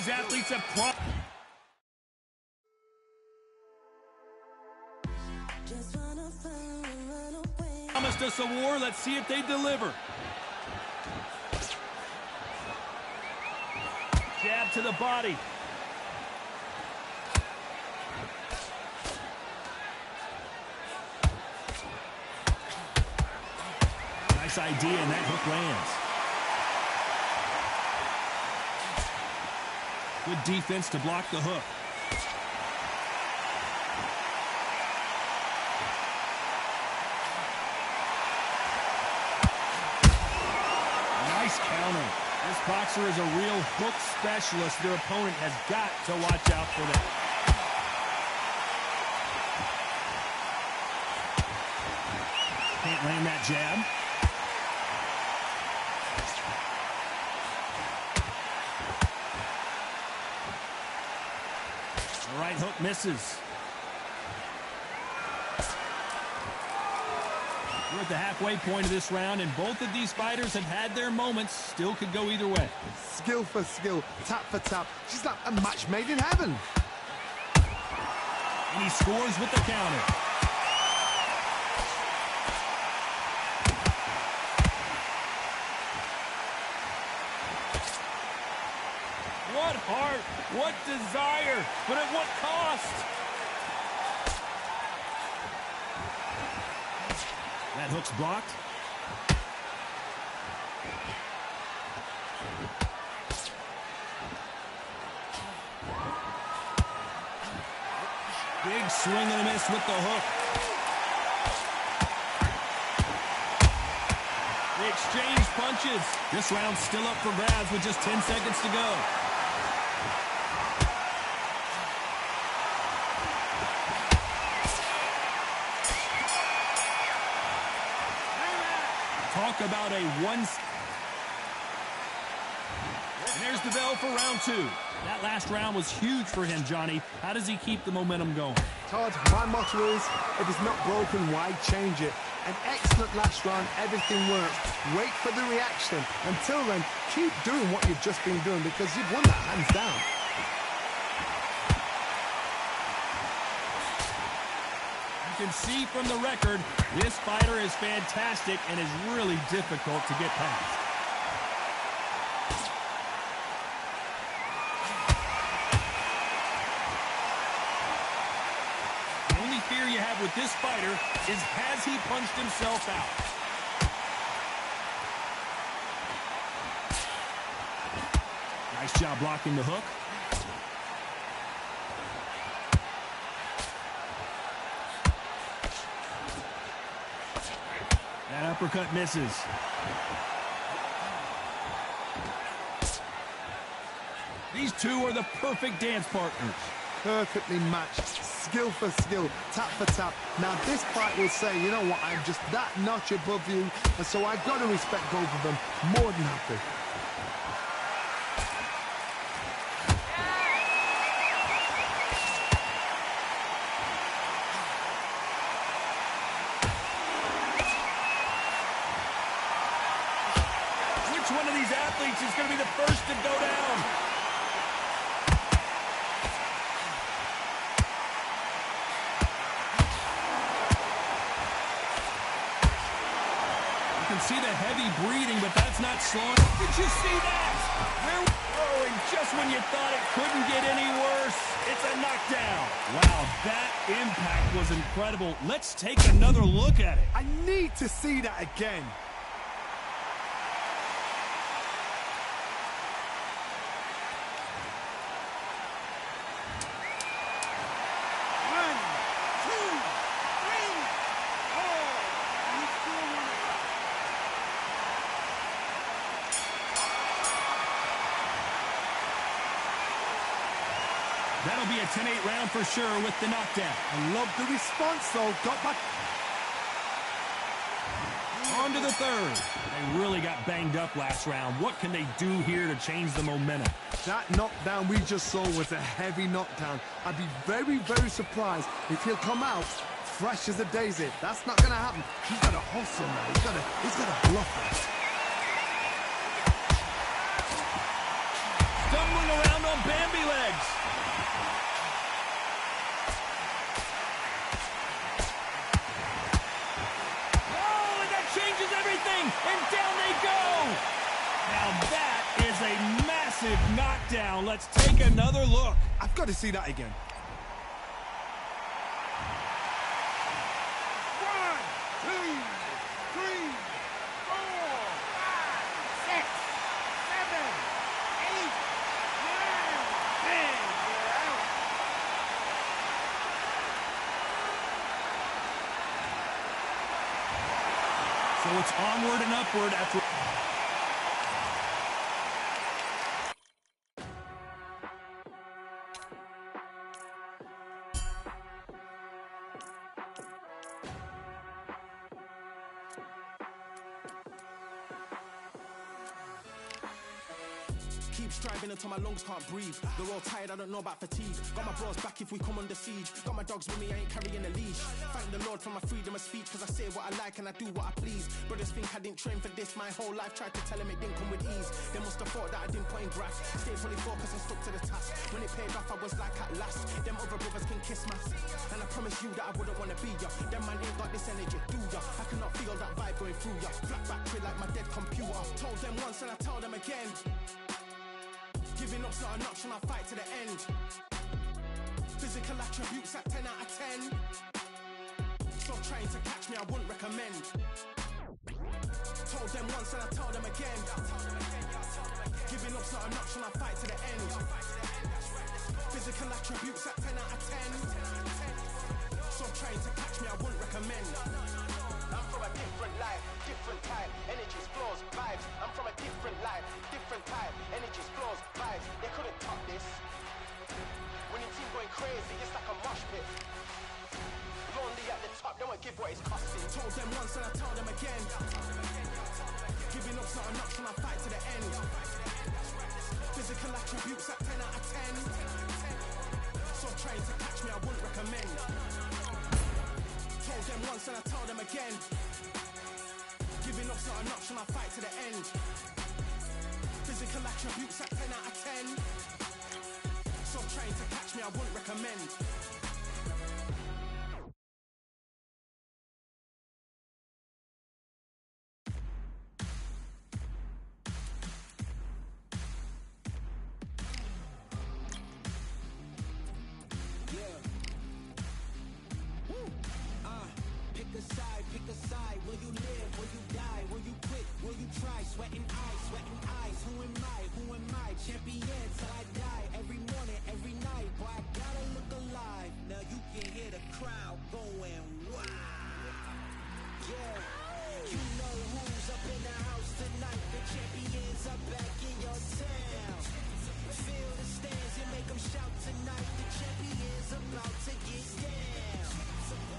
these athletes have promised us a war. Let's see if they deliver. Jab to the body. Nice idea, and that hook lands. Good defense to block the hook. Nice counter. This boxer is a real hook specialist. Their opponent has got to watch out for that. Can't land that jab. The right hook misses. We're at the halfway point of this round, and both of these fighters have had their moments. Still could go either way. Skill for skill, tap for tap. She's like a match made in heaven. And he scores with the counter. What heart, what desire, but at what cost? That hook's blocked. Big swing and a miss with the hook. They exchange punches. This round's still up for grabs with just 10 seconds to go. Talk about a one. And there's the bell for round two. That last round was huge for him, Johnny. How does he keep the momentum going? Todd, my motto is, if it's not broken, why change it? An excellent last round, everything works. Wait for the reaction. Until then, keep doing what you've just been doing because you've won that hands down. You can see from the record, this fighter is fantastic and is really difficult to get past. The only fear you have with this fighter is, has he punched himself out? Nice job blocking the hook. That uppercut misses. These two are the perfect dance partners. Perfectly matched, skill for skill, tap for tap. Now this fight will say, you know what, I'm just that notch above you, and so I've got to respect both of them more than happy. Which one of these athletes is going to be the first to go down? You can see the heavy breathing, but that's not slowing. Did you see that? Oh, and just when you thought it couldn't get any worse, it's a knockdown. Wow, that impact was incredible. Let's take another look at it. I need to see that again. That'll be a 10-8 round for sure with the knockdown. I love the response, though. Got back. On to the third. They really got banged up last round. What can they do here to change the momentum? That knockdown we just saw was a heavy knockdown. I'd be very, very surprised if he'll come out fresh as a daisy. That's not going to happen. He's got to hustle now. He's got to bluff it. Stumbling around on Bam. knockdown. Let's take another look. I've got to see that again. 1, 2, 3, 4, 5, 6, 7, 8, 9, 10. You're out. So it's onward and upward after... Keep striving until my lungs can't breathe. They're all tired, I don't know about fatigue. Got my bros back if we come under siege. Got my dogs with me, I ain't carrying a leash. Thank the Lord for my freedom of speech, cause I say what I like and I do what I please. Brothers think I didn't train for this my whole life. Tried to tell them it didn't come with ease. They must have thought that I didn't put in grass. Stayed fully focused and stuck to the task. When it paid off, I was like at last. Them other brothers can kiss my ass. And I promise you that I wouldn't wanna be ya. Them man ain't got this energy, do ya? I cannot feel that vibe going through ya. Flat battery like my dead computer. Told them once and I tell them again. Giving up's not an option, I'll fight to the end. Physical attributes at 10 out of 10. Stop trying to catch me, I wouldn't recommend. Told them once and I tell them again. Giving up's not an option, I'll fight to the end. Physical attributes at 10 out of 10. Stop trying to catch me, I wouldn't recommend. I'm from a different life, different type, energies, flows, vibes. I'm from a different life, different type, energies, flows, vibes. They couldn't top this. When your team going crazy, it's like a mosh pit. Lonely at the top, don't give what it's costing. Told them once and I tell them again. Giving up's not an option, I'll fight to the end. Physical attributes at 10 out of 10. So trying to catch me, I wouldn't recommend. Told them once and I tell them again. Giving up's not an option, I'll fight to the end. Physical attributes at 10 out of 10. So trying to catch me, I wouldn't recommend. Pick a side, will you live, will you die, will you quit, will you try, sweating eyes, who am I, champion till I die, every morning, every night, boy I gotta look alive, now you can hear the crowd going wow, yeah, you know who's up in the house tonight, the champions are back in your town, feel the stands and make them shout tonight, the champions about to get down,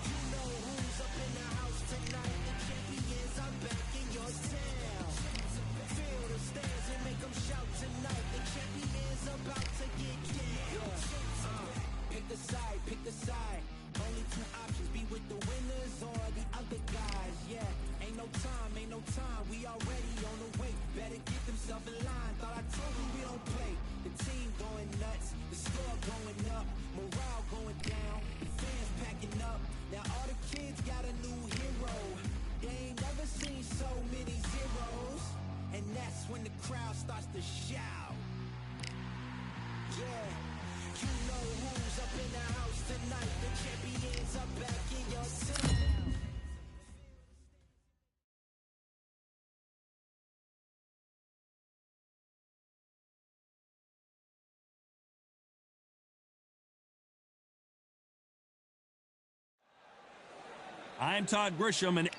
you know who's up in the house tonight, the champions are back in your town. Feel the stands and make them shout tonight, the champions about to get down. Pick a side, only two options, be with the winners or the other guys, yeah. Ain't no time, we already on the way. Better get themselves in line, thought I told you we don't play. The team going nuts, the score going up, morale going down, the fans packing up. Now all the kids got a new hero. They ain't never seen so many zeros. And that's when the crowd starts to shout. Yeah, you know who's up in the house tonight. The champions are back in your town. I'm Todd Grisham, and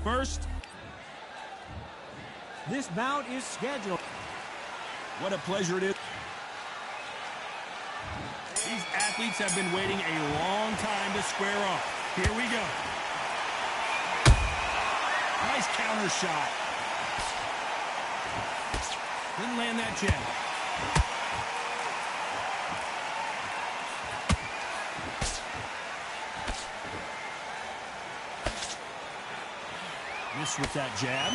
first, this bout is scheduled. what a pleasure it is. These athletes have been waiting a long time to square off. Here we go. Nice counter shot. Didn't land that jab. Miss with that jab.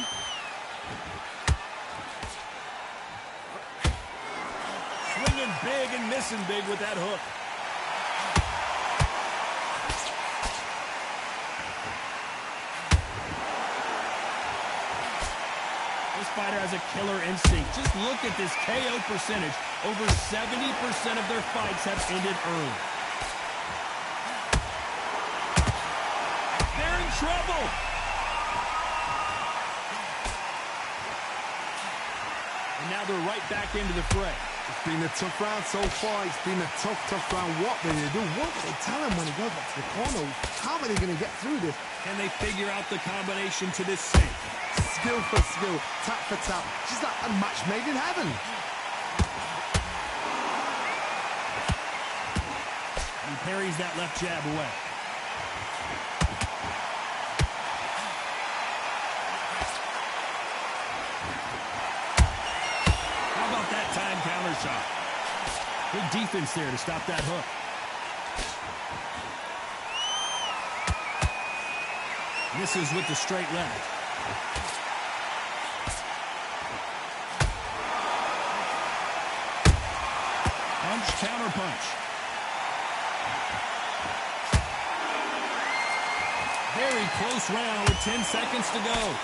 Swinging big and missing big with that hook. This fighter has a killer instinct. Just look at this KO percentage. Over 70% of their fights have ended early. They're in trouble. And now they're right back into the fray. It's been a tough round so far. It's been a tough round. What do they do? What do they tell him when he goes back to the corner? How are they going to get through this? Can they figure out the combination to this sink? Skill for skill, tap for tap. Just like a match made in heaven. He parries that left jab away. How about that time counter shot? Good defense there to stop that hook. Misses with the straight left. Punch, counter punch. Very close round with 10 seconds to go.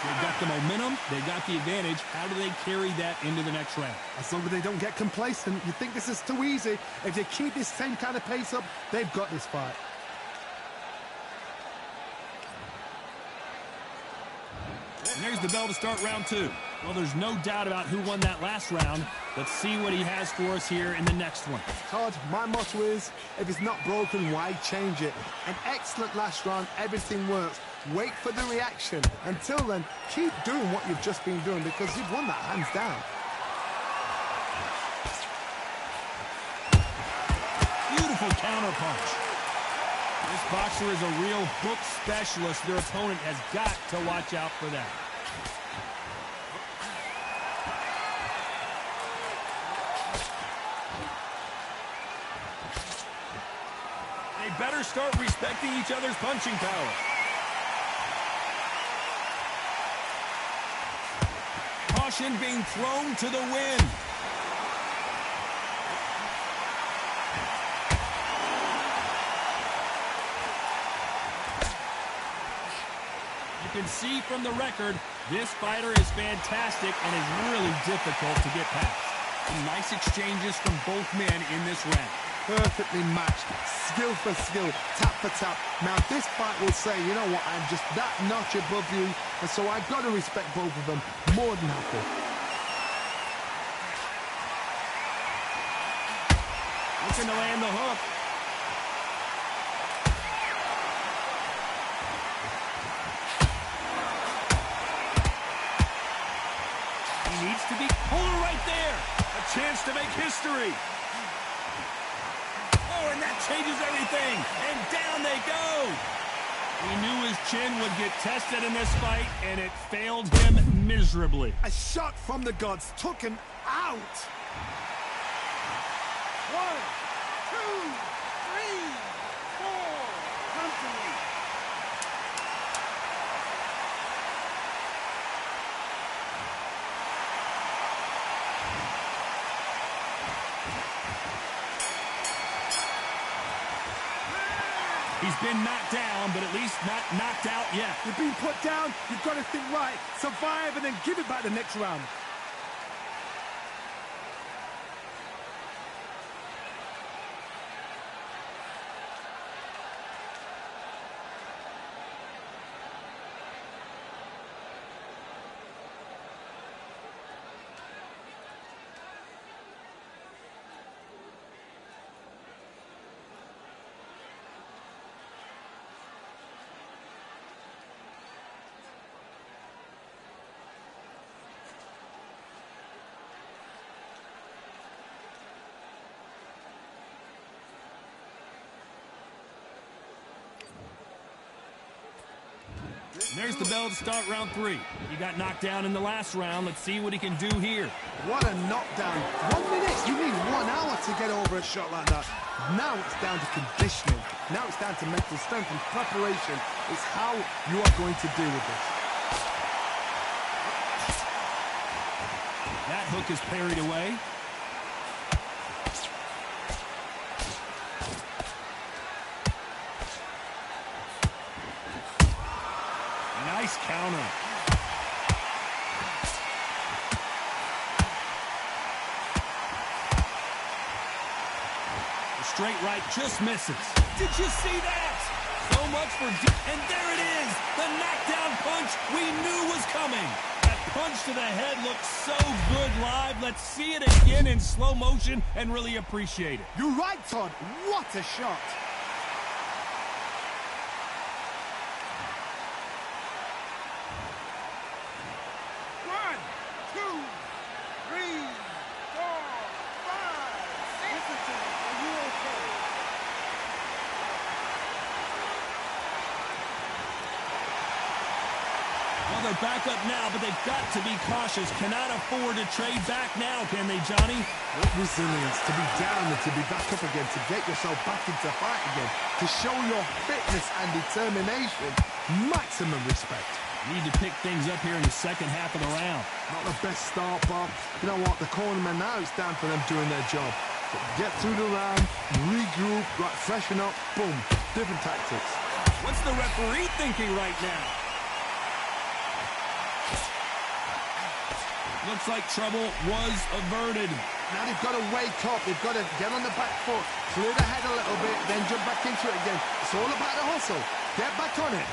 They've got the momentum. They got the advantage. How do they carry that into the next round? As long as they don't get complacent, you think this is too easy. If they keep this same kind of pace up, they've got this fight. And there's the bell to start round two. Well, there's no doubt about who won that last round. Let's see what he has for us here in the next one. Todd, my motto is, if it's not broken, why change it? An excellent last round, everything works. Wait for the reaction. Until then, keep doing what you've just been doing because you've won that hands down. Beautiful counter punch. This boxer is a real hook specialist. Their opponent has got to watch out for that. They better start respecting each other's punching power. Caution being thrown to the wind. You can see from the record, this fighter is fantastic and is really difficult to get past. Some nice exchanges from both men in this round. Perfectly matched, skill for skill, tap for tap. Now this fight will say, you know what, I'm just that notch above you, and so I've got to respect both of them more than happy. Looking to land the hook. He needs to be pulled right there. A chance to make history. Oh, and that changes everything. And down they go. He knew his chin would get tested in this fight, and it failed him miserably. A shot from the gods took him out. 1, 2, 3, 4. Comfortably. He's been knocked down, but at least not knocked out yet. You've been put down, you've got to think right, survive, and then give it back the next round. There's the bell to start round three. He got knocked down in the last round. Let's see what he can do here. What a knockdown. 1 minute, you need 1 hour to get over a shot like that. Now it's down to conditioning. Now it's down to mental strength and preparation. It's how you are going to deal with this. That hook is parried away. Nice counter. The straight right just misses. Did you see that? So much for and there it is. The knockdown punch we knew was coming. That punch to the head looks so good live. Let's see it again in slow motion and really appreciate it. You're right, Todd. What a shot. One, two, three, four, five. Listen to me. Are you okay? Well, they're back up now, but they've got to be cautious. Cannot afford to trade back now, can they, Johnny? What resilience to be down and to be back up again, to get yourself back into fight again, to show your fitness and determination. Maximum respect. Need to pick things up here in the second half of the round. Not the best start, Bob. You know what? The cornermen now, it's down for them doing their job. But get through the round, regroup, right, freshen up, boom. Different tactics. What's the referee thinking right now? Looks like trouble was averted. Now they've got to wake up. They've got to get on the back foot, clear the head a little bit, then jump back into it again. It's all about the hustle. Get back on it.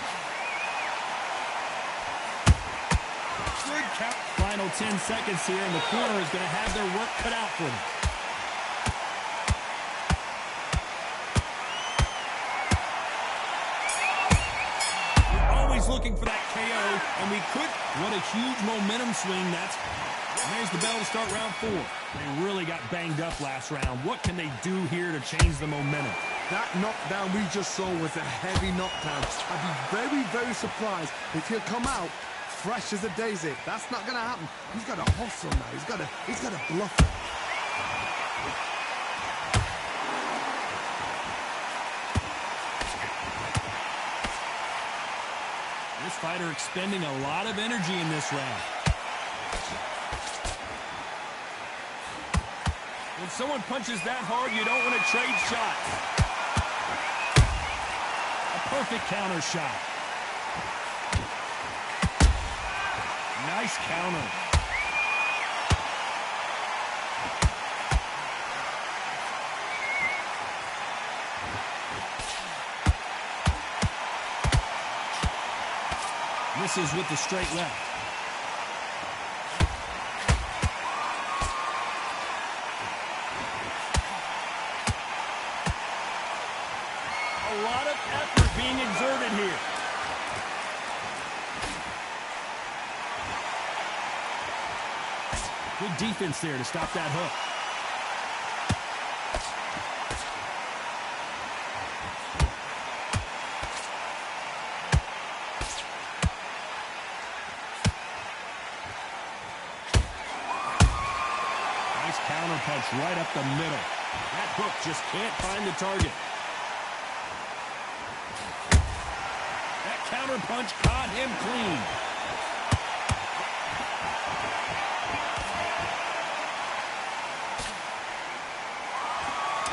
Good count. Final 10 seconds here, and the corner is going to have their work cut out for them. We're always looking for that KO, and we could. What a huge momentum swing that's. And there's the bell to start round 4. They really got banged up last round. What can they do here to change the momentum? That knockdown we just saw was a heavy knockdown. I'd be very, very surprised if he'll come out fresh as a daisy. That's not going to happen. He's got to hustle now. He's got to bluff it. This fighter expending a lot of energy in this round. When someone punches that hard, you don't want to trade shots. A perfect counter shot. Nice counter. Misses with the straight left. A lot of effort being exerted here. Good defense there to stop that hook. Nice counter punch right up the middle. That hook just can't find the target. That counter punch caught him clean.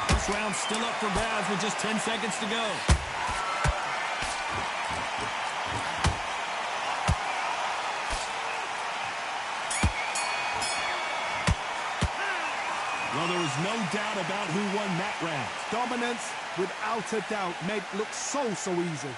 This round's still up for grabs with just 10 seconds to go. Well, there was no doubt about who won that round. Dominance, without a doubt, made it look so easy.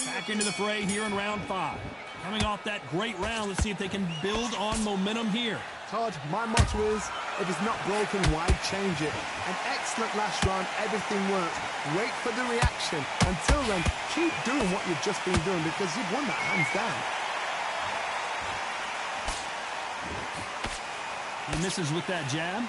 Back into the fray here in round 5. Coming off that great round, let's see if they can build on momentum here. Todd, my motto is, if it's not broken, why change it? An excellent last round, everything worked. Wait for the reaction. Until then, keep doing what you've just been doing because you've won that hands down. He misses with that jab.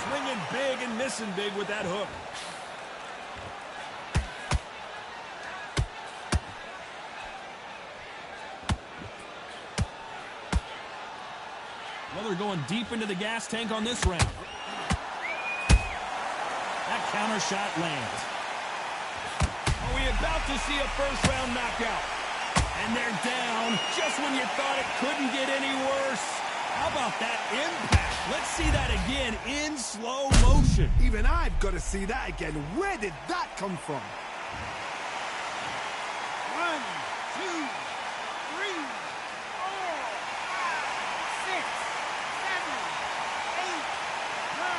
Swinging big and missing big with that hook. Well, they're going deep into the gas tank on this round. That counter shot lands. Are we about to see a first-round knockout? And they're down just when you thought it couldn't get any worse. How about that impact? Let's see that again in slow motion. Even I've got to see that again. Where did that come from? 1, 2, 3, 4, 5, 6, 7, 8, 9,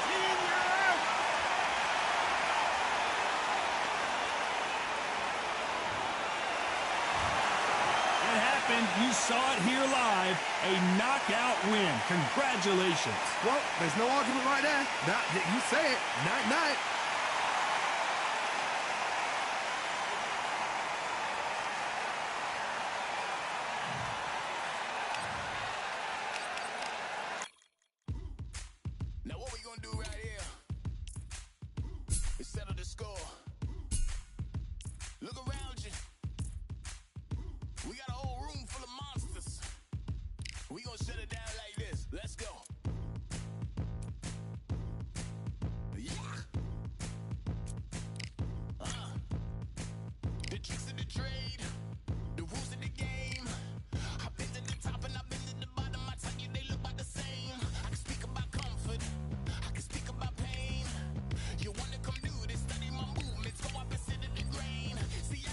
10. You're out. It happened. You saw it here live. A knockout win. Congratulations. Well, there's no argument right there. You say it. Night-night. Now what we gonna do right here is settle the score. Look around you. We got a whole room full of monsters. We gonna shut it down like this. Let's go. Yeah. The tricks of the trade, the rules of the game. I've been to the top and I've been to the bottom. I tell you they look about the same. I can speak about comfort, I can speak about pain. You wanna come do this, study my movements, go opposite of the grain. See, I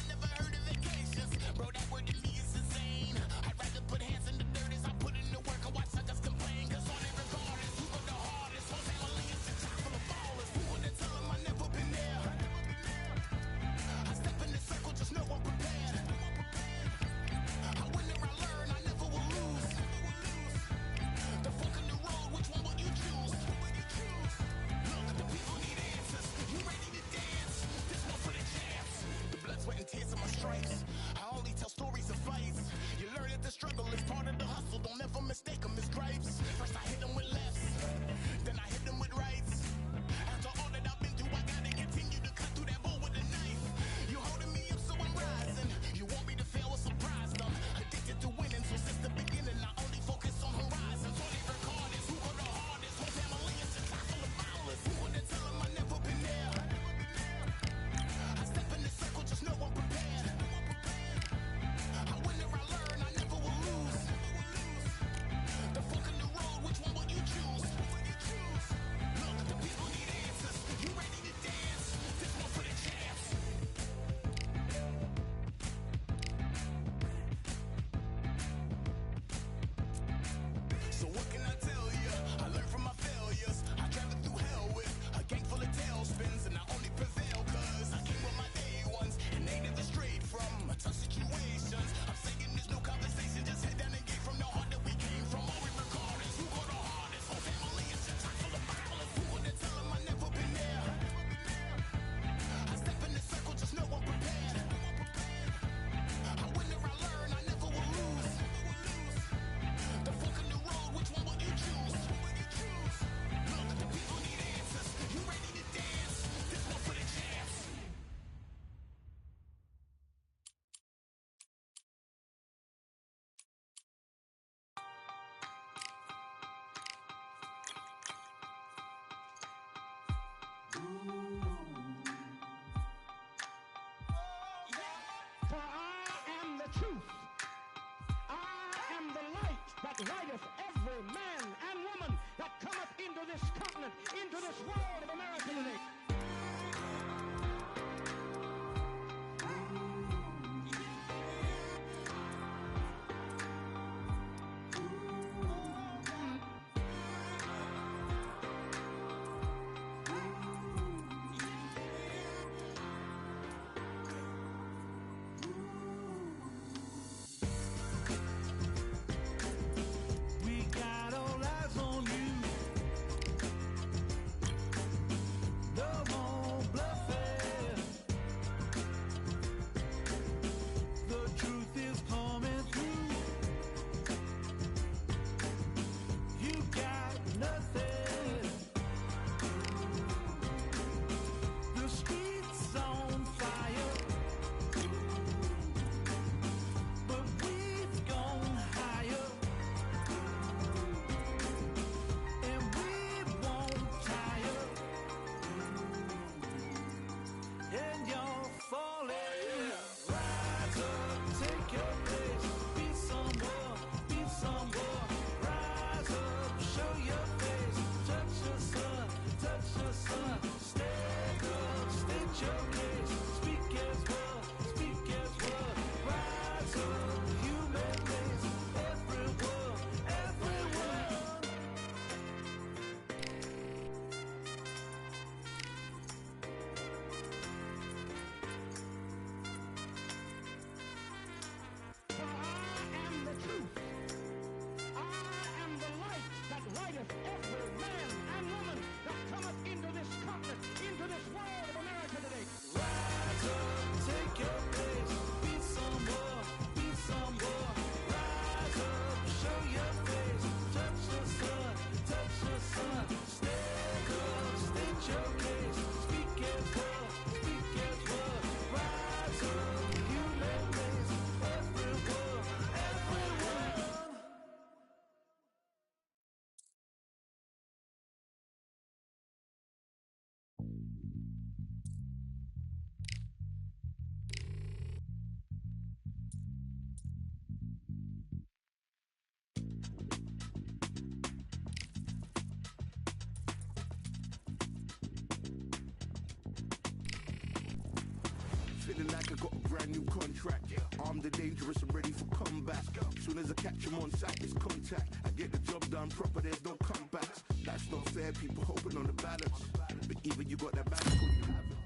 feeling like I got a brand new contract. Armed and dangerous and ready for comeback. Soon as I catch him on sight, it's contact. I get the job done proper, there's no comebacks. That's not fair, people hoping on the balance. But even you got that balance, couldn't you have it?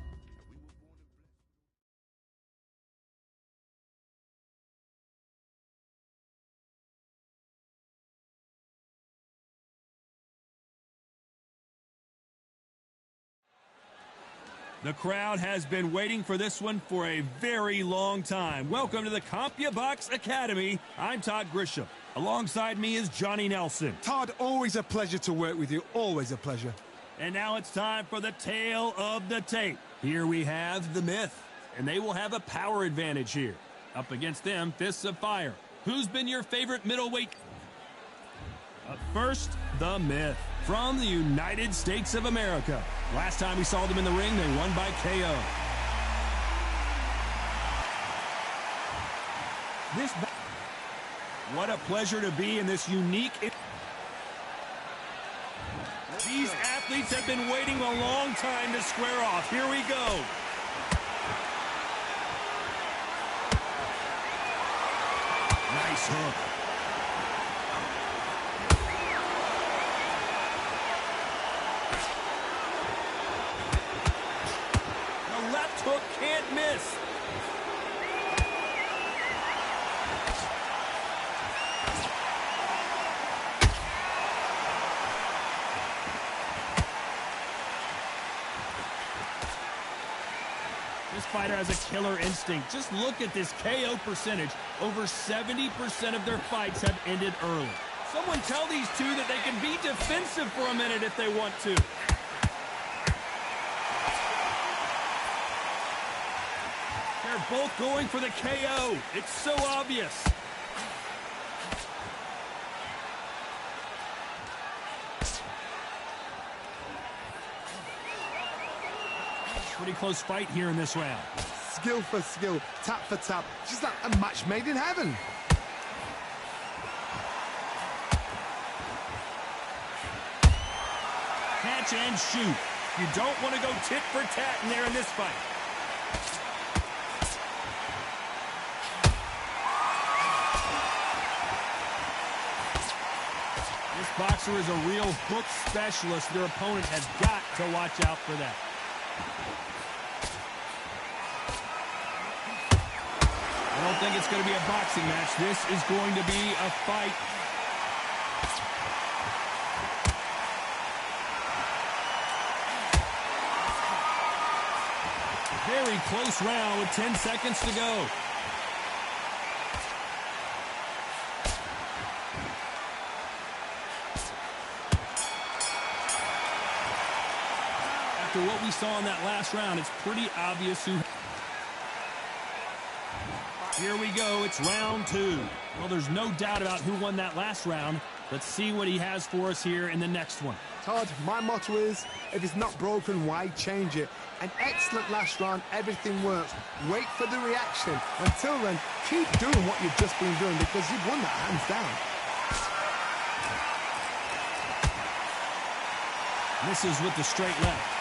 The crowd has been waiting for this one for a very long time. Welcome to the CompuBox Academy. I'm Todd Grisham. Alongside me is Johnny Nelson. Todd, always a pleasure to work with you. Always a pleasure. And now it's time for the tale of the tape. Here we have the Myth, and they will have a power advantage here. Up against them, Fists of Fire. Who's been your favorite middleweight? Up first, the Myth from the United States of America. Last time we saw them in the ring, they won by KO. What a pleasure to be in this unique... These athletes have been waiting a long time to square off. Here we go. Nice hook. The left hook can't miss. This fighter has a killer instinct. Just look at this KO percentage. Over 70% of their fights have ended early. Someone tell these two that they can be defensive for a minute if they want to. They're both going for the KO. It's so obvious. Pretty close fight here in this round. Skill for skill, tap for tap. Just like a match made in heaven. Catch and shoot. You don't want to go tit for tat in there in this fight. This boxer is a real hook specialist. Their opponent has got to watch out for that. I don't think it's going to be a boxing match. This is going to be a fight. Very close round with 10 seconds to go. After what we saw in that last round, it's pretty obvious who... Here we go, it's round two. Well, there's no doubt about who won that last round. Let's see what he has for us here in the next one. Todd, my motto is, if it's not broken, why change it? An excellent last round, everything works. Wait for the reaction. Until then, keep doing what you've just been doing because you've won that hands down. Misses with the straight left.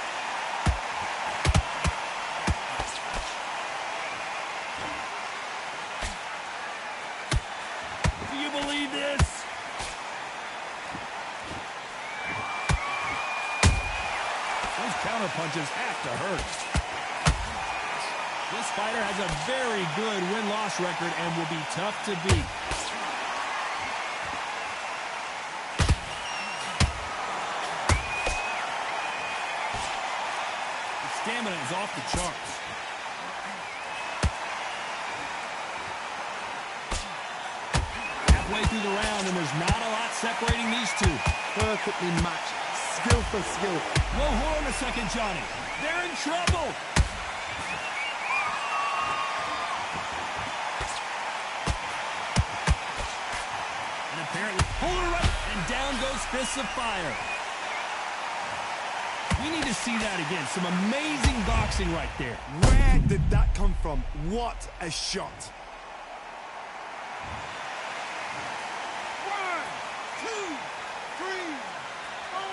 Punches have to hurt. This fighter has a very good win-loss record and will be tough to beat. The stamina is off the charts. Halfway through the round, and there's not a lot separating these two. Perfectly matched. Skill for skill. Whoa, hold on a second, Johnny. They're in trouble. And apparently, pull her right, and down goes Fists of Fire. We need to see that again. Some amazing boxing right there. Where did that come from? What a shot. 1, 2, 3, 4.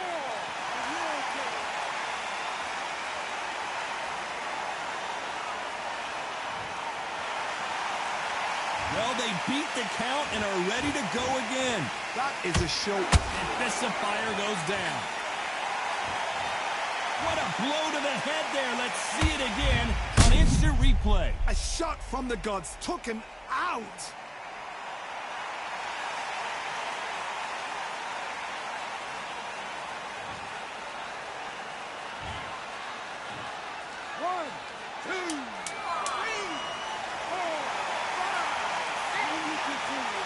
Well, they beat the count and are ready to go again. That is a show. And Fist of Fire goes down. What a blow to the head there. Let's see it again on instant replay. A shot from the gods took him out. One, two, three, four, five. And you continue.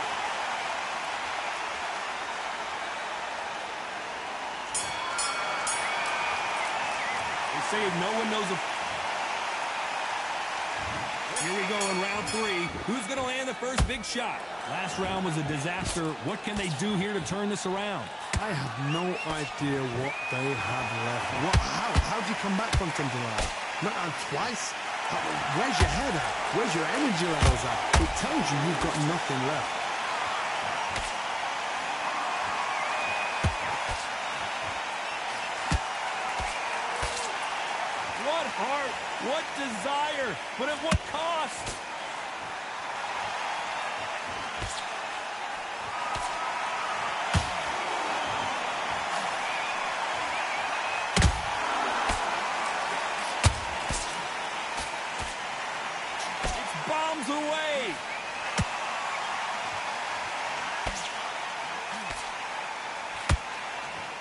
They say no one knows a... Here we go in round 3. Who's going to land the first big shot? Last round was a disaster. What can they do here to turn this around? I have no idea what they have left. How do you come back from something like that? Not on twice? Where's your head at? Where's your energy levels at? It tells you you've got nothing left. What heart, what desire, but at what cost? It's bombs away.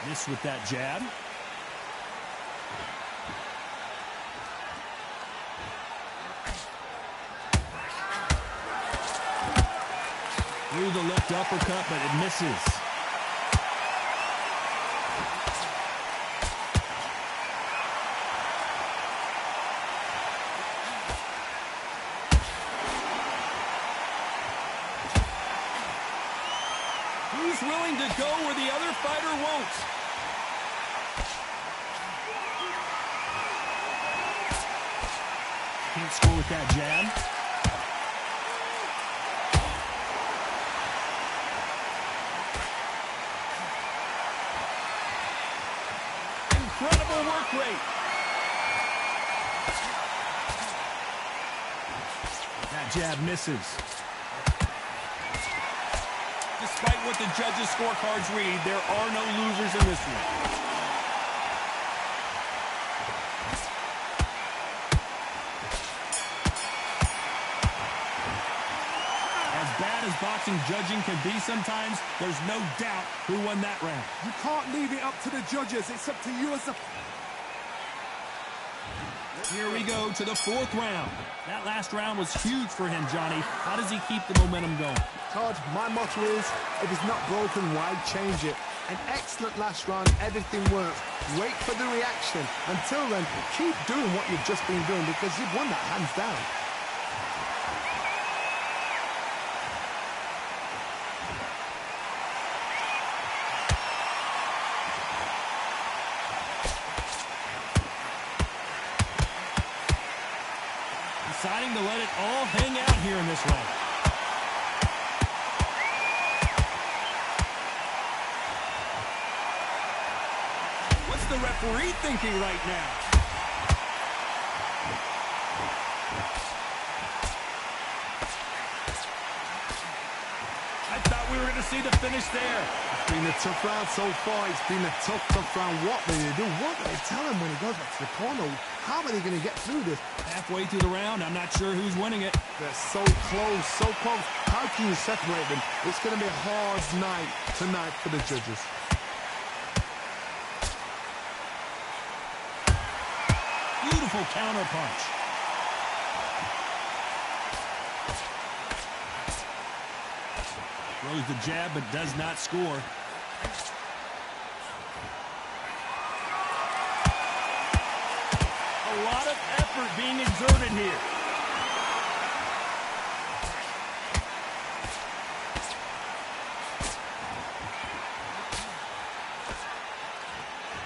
Missed with that jab. Through the left uppercut, but it misses. Who's willing to go where the other fighter won't? Can't score with that jab. Incredible work rate. That jab misses. Despite what the judges' scorecards read, there are no losers in this one. As bad as boxing judging can be sometimes, there's no doubt who won that round. You can't leave it up to the judges. It's up to you as a... Here we go to the 4th round. That last round was huge for him, Johnny. How does he keep the momentum going? Todd, my motto is, if it's not broken, why change it? An excellent last round, everything works. Wait for the reaction. Until then, keep doing what you've just been doing because you've won that hands down. Deciding to let it all hang out here in this round. What's the referee thinking right now? I thought we were going to see the finish there. It's been a tough round so far. It's been a tough round. What do they do? What do they tell him when he goes back to the corner? How are they going to get through this? Halfway through the round, I'm not sure who's winning it. They're so close, so close. How can you separate them? It's going to be a hard night tonight for the judges. Beautiful counter punch. Throws the jab, but does not score. A lot of effort being exerted here.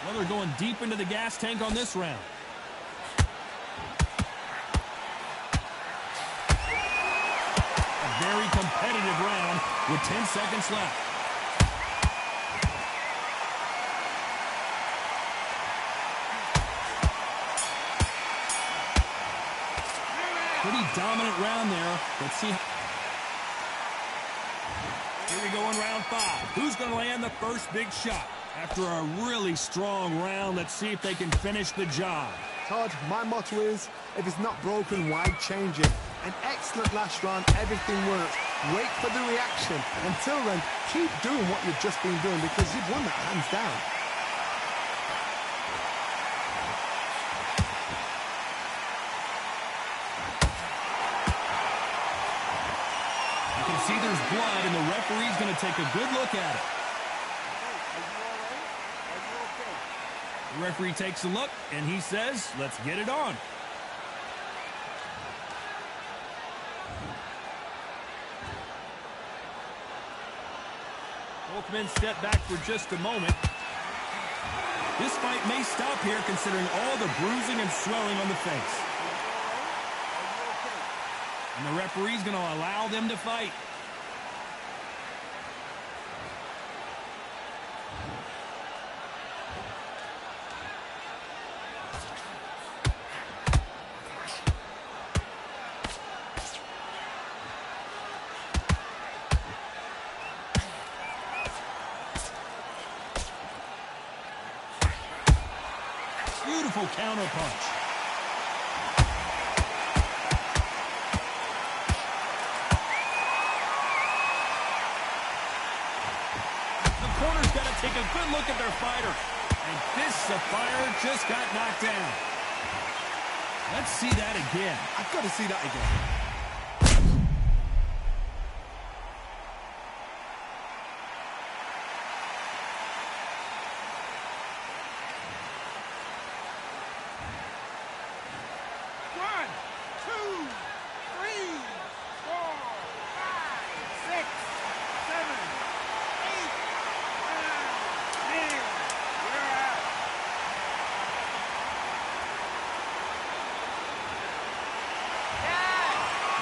Well, they're going deep into the gas tank on this round. A very competitive round with 10 seconds left. Pretty dominant round there. Let's see. Here we go in round 5. Who's going to land the first big shot? After a really strong round, let's see if they can finish the job. Todd, my motto is, if it's not broken, why change it? An excellent last round, everything works. Wait for the reaction. Until then, keep doing what you've just been doing because you've won that hands down. You can see there's blood, and the referee's going to take a good look at it. The referee takes a look, and he says, let's get it on. Both men step back for just a moment. This fight may stop here considering all the bruising and swelling on the face. And the referee's going to allow them to fight. Beautiful counter punch. The corner's got to take a good look at their fighter. And this Sapphire just got knocked down. Let's see that again. I've got to see that again.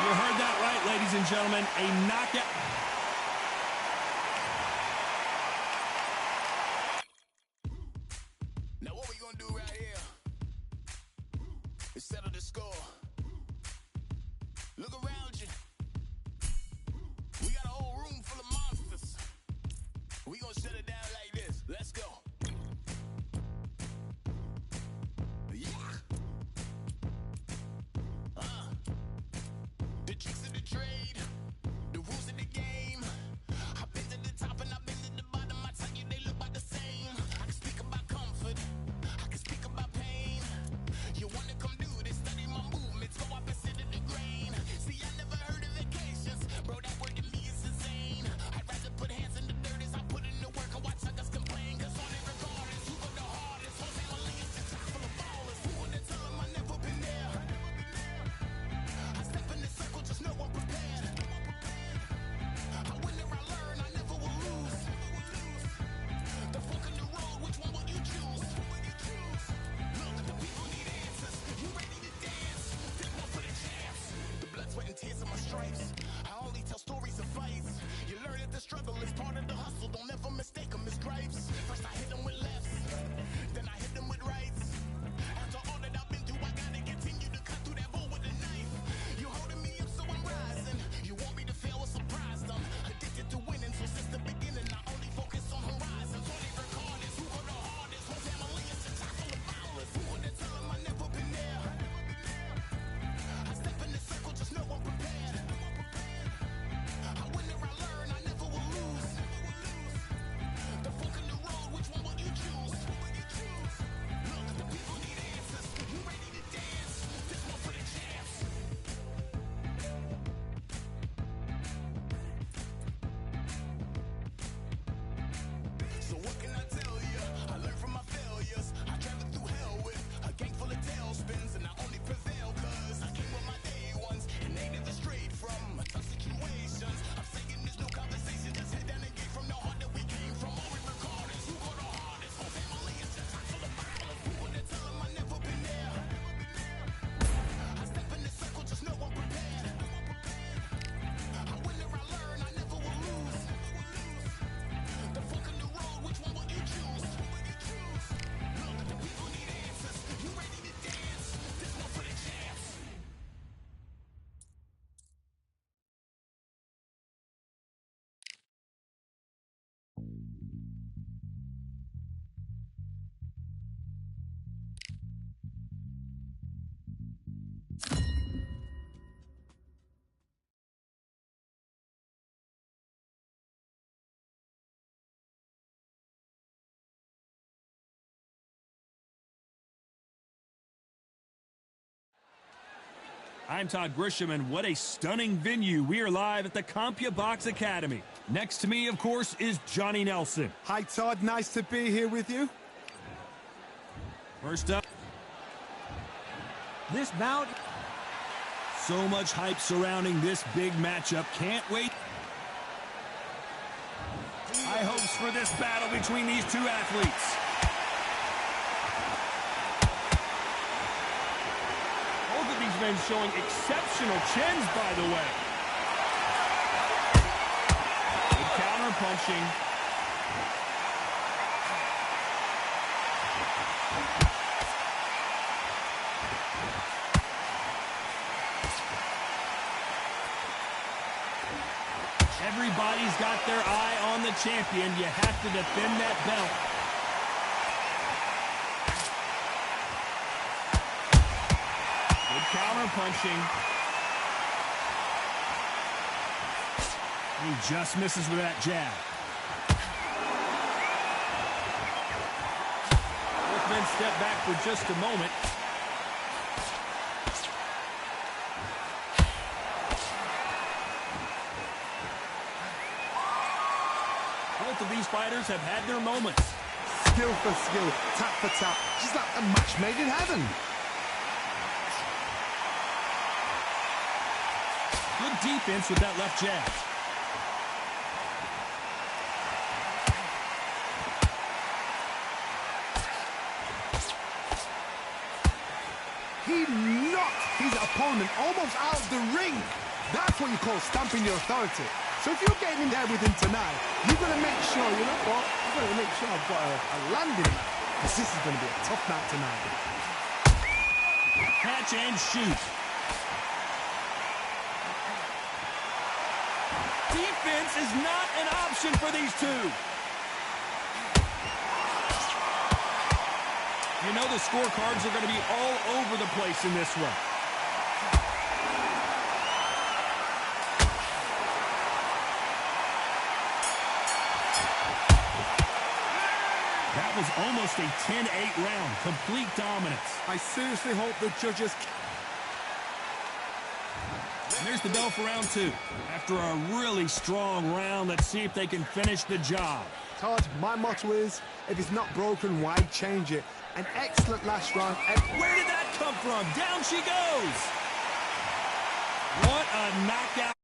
You heard that right, ladies and gentlemen. A knockout. Now what we gonna do right here is settle the score. Look around you. We got a whole room full of monsters. We gonna shut it down like this. Let's go. Yeah. The tricks of the trade, the rules of the game. I'm Todd Grisham, and what a stunning venue. We are live at the CompuBox Academy. Next to me, of course, is Johnny Nelson. Hi, Todd. Nice to be here with you. First up, This bout, so much hype surrounding this big matchup. Can't wait. High hopes for this battle between these two athletes. Both of these men showing exceptional chins, by the way. Good counter punching. Everybody's got their eye on the champion. You have to defend that belt. Good counter punching. He just misses with that jab. Both men step back for just a moment. Both of these fighters have had their moments. Skill for skill, tap for tap. Just like a match made in heaven. Good defense with that left jab. He knocked his opponent almost out of the ring. That's what you call stamping your authority. So if you're getting in there with him tonight, you've got to make sure, you know what? You've got to make sure I've got a landing mat. Because this is going to be a tough night tonight. Catch and shoot. Defense is not an option for these two. You know the scorecards are going to be all over the place in this one. That was almost a 10-8 round. Complete dominance. I seriously hope the judges... And there's the bell for round two. After a really strong round, let's see if they can finish the job. Todd, my motto is, if it's not broken, why change it? An excellent last round. Where did that come from? Down she goes. What a knockout.